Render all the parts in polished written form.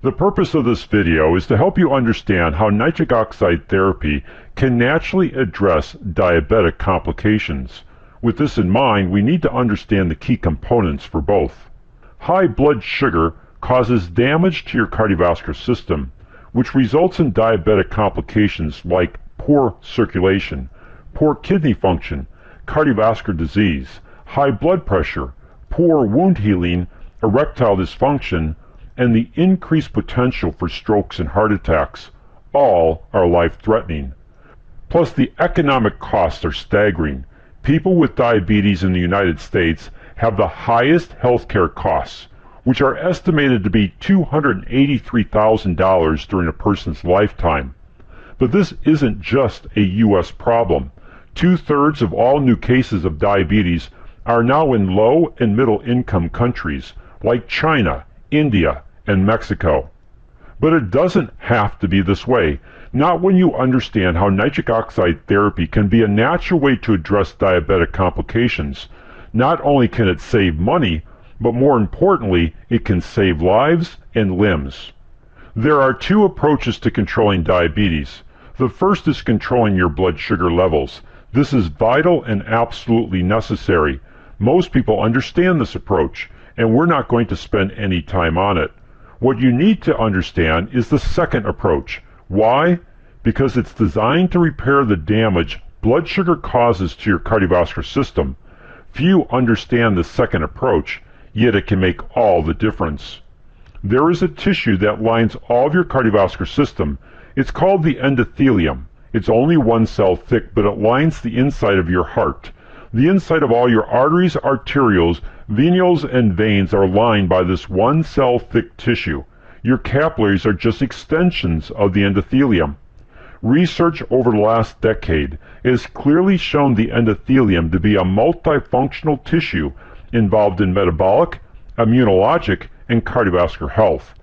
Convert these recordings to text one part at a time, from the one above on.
The purpose of this video is to help you understand how nitric oxide therapy can naturally address diabetic complications. With this in mind, we need to understand the key components for both. High blood sugar causes damage to your cardiovascular system, which results in diabetic complications like poor circulation, poor kidney function, cardiovascular disease, high blood pressure, poor wound healing, erectile dysfunction, and the increased potential for strokes and heart attacks. All are life-threatening. Plus, the economic costs are staggering. People with diabetes in the United States have the highest healthcare costs, which are estimated to be $283,000 during a person's lifetime. But this isn't just a U.S. problem. 2/3 of all new cases of diabetes are now in low and middle income countries like China, India, and Mexico. But it doesn't have to be this way, not when you understand how nitric oxide therapy can be a natural way to address diabetic complications. Not only can it save money, but more importantly, it can save lives and limbs. There are two approaches to controlling diabetes. The first is controlling your blood sugar levels. This is vital and absolutely necessary. Most people understand this approach, and we're not going to spend any time on it. What you need to understand is the second approach. Why? Because it's designed to repair the damage blood sugar causes to your cardiovascular system. Few understand the second approach, yet it can make all the difference. There is a tissue that lines all of your cardiovascular system. It's called the endothelium. It's only one cell thick, but it lines the inside of your heart. The inside of all your arteries, arterioles, venules, and veins are lined by this one cell thick tissue. Your capillaries are just extensions of the endothelium. Research over the last decade has clearly shown the endothelium to be a multifunctional tissue involved in metabolic, immunologic, and cardiovascular health.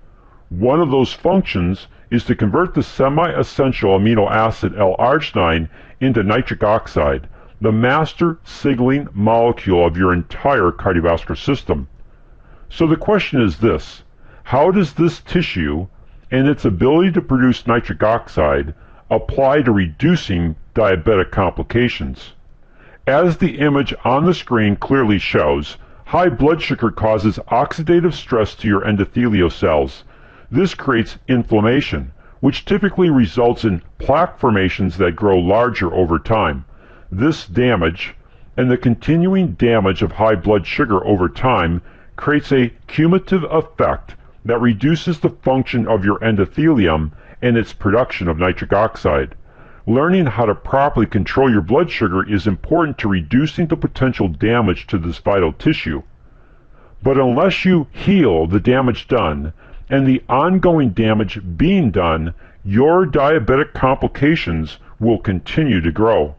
One of those functions is to convert the semi-essential amino acid L-arginine into nitric oxide, the master signaling molecule of your entire cardiovascular system. So the question is this: how does this tissue and its ability to produce nitric oxide apply to reducing diabetic complications? As the image on the screen clearly shows, high blood sugar causes oxidative stress to your endothelial cells. This creates inflammation, which typically results in plaque formations that grow larger over time. This damage, and the continuing damage of high blood sugar over time, creates a cumulative effect that reduces the function of your endothelium and its production of nitric oxide. Learning how to properly control your blood sugar is important to reducing the potential damage to this vital tissue. But unless you heal the damage done, and the ongoing damage being done, your diabetic complications will continue to grow.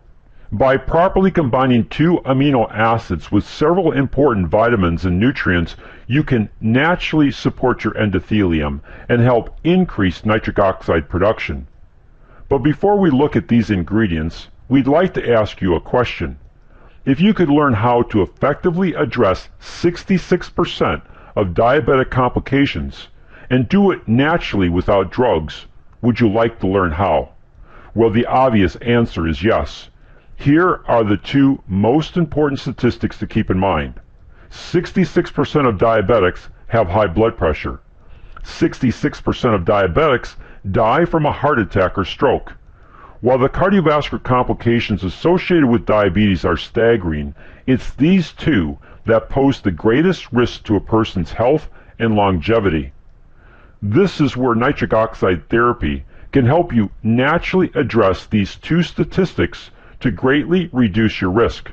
By properly combining two amino acids with several important vitamins and nutrients, you can naturally support your endothelium and help increase nitric oxide production. But before we look at these ingredients, we'd like to ask you a question. If you could learn how to effectively address 66% of diabetic complications, and do it naturally without drugs, would you like to learn how? Well, the obvious answer is yes. Here are the two most important statistics to keep in mind. 66% of diabetics have high blood pressure. 66% of diabetics die from a heart attack or stroke. While the cardiovascular complications associated with diabetes are staggering, it's these two that pose the greatest risk to a person's health and longevity. This is where nitric oxide therapy can help you naturally address these two statistics to greatly reduce your risk.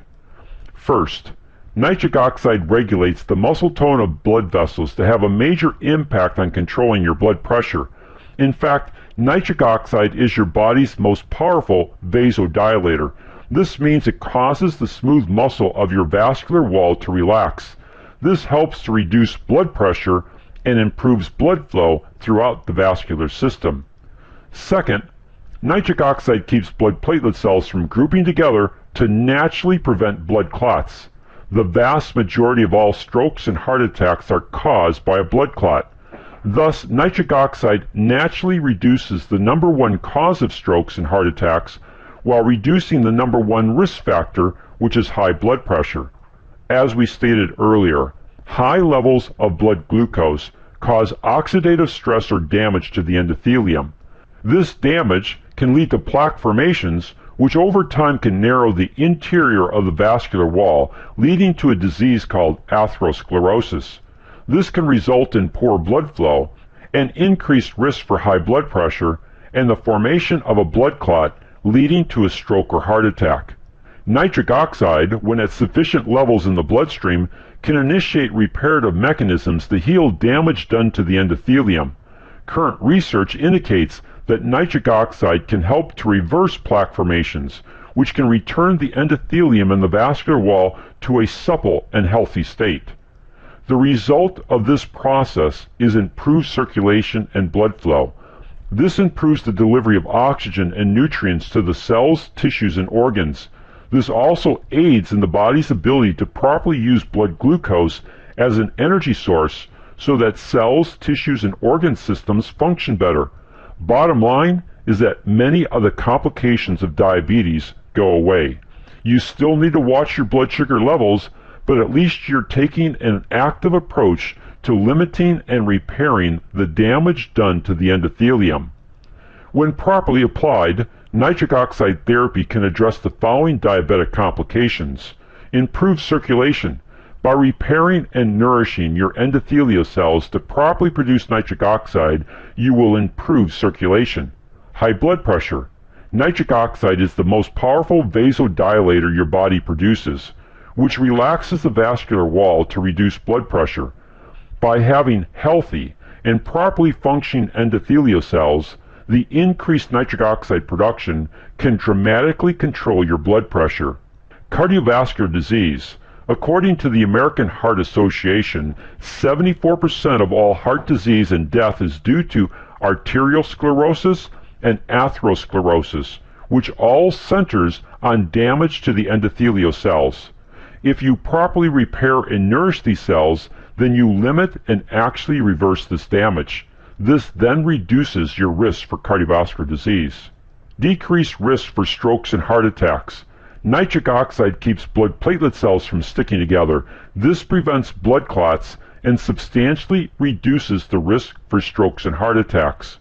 First, nitric oxide regulates the muscle tone of blood vessels to have a major impact on controlling your blood pressure. In fact, nitric oxide is your body's most powerful vasodilator. This means it causes the smooth muscle of your vascular wall to relax. This helps to reduce blood pressure and improves blood flow throughout the vascular system. Second, nitric oxide keeps blood platelet cells from grouping together to naturally prevent blood clots. The vast majority of all strokes and heart attacks are caused by a blood clot. Thus, nitric oxide naturally reduces the number one cause of strokes and heart attacks while reducing the number one risk factor, which is high blood pressure. As we stated earlier, high levels of blood glucose cause oxidative stress or damage to the endothelium. This damage can lead to plaque formations, which over time can narrow the interior of the vascular wall, leading to a disease called atherosclerosis. This can result in poor blood flow, an increased risk for high blood pressure, and the formation of a blood clot, leading to a stroke or heart attack. Nitric oxide, when at sufficient levels in the bloodstream, can initiate reparative mechanisms to heal damage done to the endothelium. Current research indicates that nitric oxide can help to reverse plaque formations, which can return the endothelium in the vascular wall to a supple and healthy state. The result of this process is improved circulation and blood flow. This improves the delivery of oxygen and nutrients to the cells, tissues, and organs. This also aids in the body's ability to properly use blood glucose as an energy source so that cells, tissues, and organ systems function better. Bottom line is that many of the complications of diabetes go away. You still need to watch your blood sugar levels, but at least you're taking an active approach to limiting and repairing the damage done to the endothelium. When properly applied, nitric oxide therapy can address the following diabetic complications. Improve circulation. By repairing and nourishing your endothelial cells to properly produce nitric oxide, you will improve circulation. High blood pressure. Nitric oxide is the most powerful vasodilator your body produces, which relaxes the vascular wall to reduce blood pressure. By having healthy and properly functioning endothelial cells, the increased nitric oxide production can dramatically control your blood pressure. Cardiovascular disease. According to the American Heart Association, 74% of all heart disease and death is due to arterial sclerosis and atherosclerosis, which all centers on damage to the endothelial cells. If you properly repair and nourish these cells, then you limit and actually reverse this damage. This then reduces your risk for cardiovascular disease. Decreased risk for strokes and heart attacks. Nitric oxide keeps blood platelet cells from sticking together. This prevents blood clots and substantially reduces the risk for strokes and heart attacks.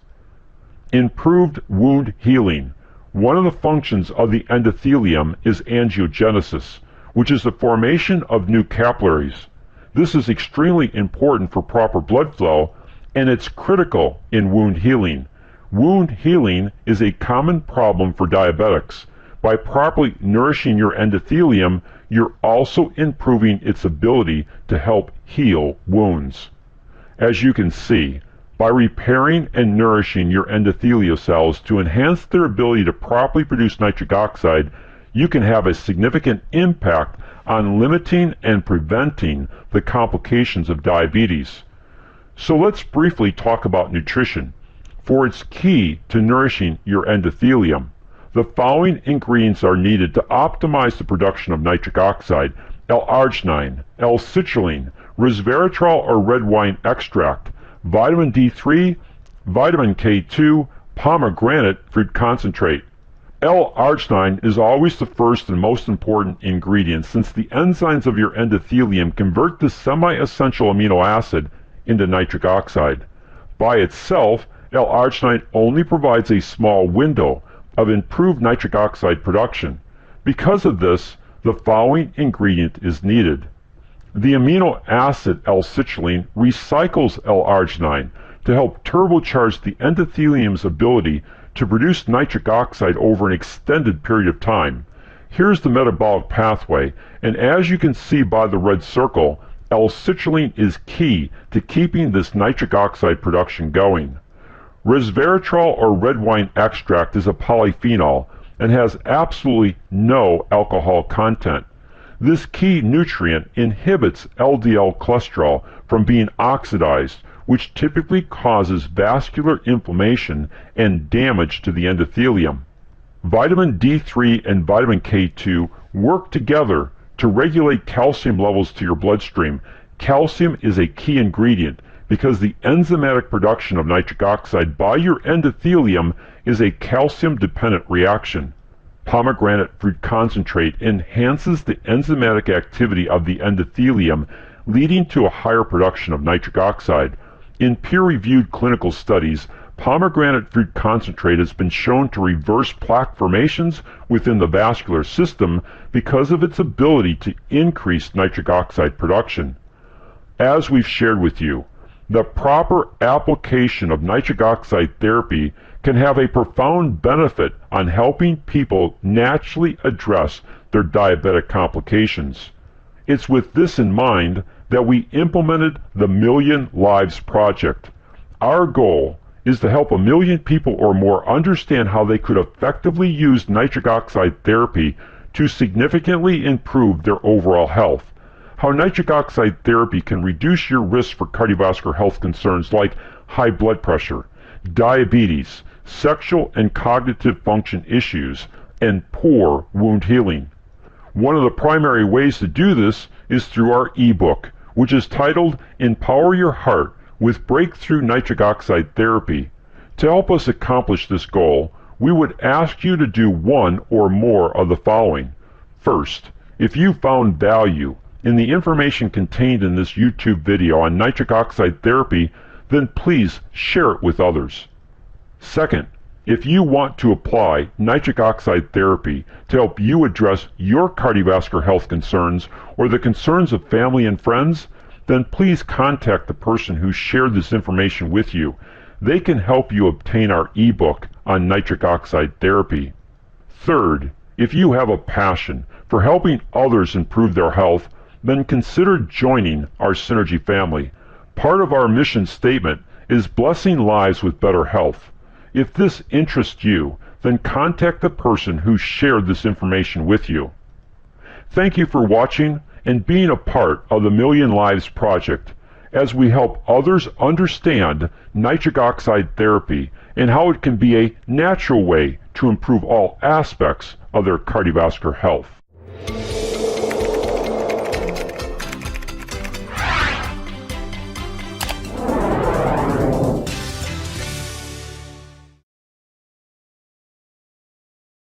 Improved wound healing. One of the functions of the endothelium is angiogenesis, which is the formation of new capillaries. This is extremely important for proper blood flow, and it's critical in wound healing. Wound healing is a common problem for diabetics. By properly nourishing your endothelium, you're also improving its ability to help heal wounds. As you can see, by repairing and nourishing your endothelial cells to enhance their ability to properly produce nitric oxide, you can have a significant impact on limiting and preventing the complications of diabetes. So let's briefly talk about nutrition, for it's key to nourishing your endothelium. The following ingredients are needed to optimize the production of nitric oxide: L-arginine, L-citrulline, resveratrol or red wine extract, vitamin D3, vitamin K2, pomegranate fruit concentrate. L-arginine is always the first and most important ingredient, since the enzymes of your endothelium convert this semi-essential amino acid into nitric oxide. By itself, L-arginine only provides a small window of improved nitric oxide production. Because of this, the following ingredient is needed. The amino acid L-citrulline recycles L-arginine to help turbocharge the endothelium's ability to produce nitric oxide over an extended period of time. Here's the metabolic pathway, and as you can see by the red circle, L-citrulline is key to keeping this nitric oxide production going. Resveratrol or red wine extract is a polyphenol and has absolutely no alcohol content. This key nutrient inhibits LDL cholesterol from being oxidized, which typically causes vascular inflammation and damage to the endothelium. Vitamin D3 and vitamin K2 work together to regulate calcium levels to your bloodstream. Calcium is a key ingredient. because the enzymatic production of nitric oxide by your endothelium is a calcium-dependent reaction. Pomegranate fruit concentrate enhances the enzymatic activity of the endothelium, leading to a higher production of nitric oxide. In peer-reviewed clinical studies, pomegranate fruit concentrate has been shown to reverse plaque formations within the vascular system because of its ability to increase nitric oxide production. As we've shared with you, the proper application of nitric oxide therapy can have a profound benefit on helping people naturally address their diabetic complications. It's with this in mind that we implemented the Million Lives Project. Our goal is to help 1 million people or more understand how they could effectively use nitric oxide therapy to significantly improve their overall health. How nitric oxide therapy can reduce your risk for cardiovascular health concerns like high blood pressure, diabetes, sexual and cognitive function issues, and poor wound healing. One of the primary ways to do this is through our ebook, which is titled Empower Your Heart with Breakthrough Nitric Oxide Therapy. To help us accomplish this goal, we would ask you to do one or more of the following. First, if you found value in the information contained in this YouTube video on nitric oxide therapy, then please share it with others. Second, if you want to apply nitric oxide therapy to help you address your cardiovascular health concerns or the concerns of family and friends, then please contact the person who shared this information with you. They can help you obtain our ebook on nitric oxide therapy. Third, if you have a passion for helping others improve their health, then consider joining our Synergy family. Part of our mission statement is blessing lives with better health. If this interests you, then contact the person who shared this information with you. Thank you for watching and being a part of the Million Lives Project as we help others understand nitric oxide therapy and how it can be a natural way to improve all aspects of their cardiovascular health.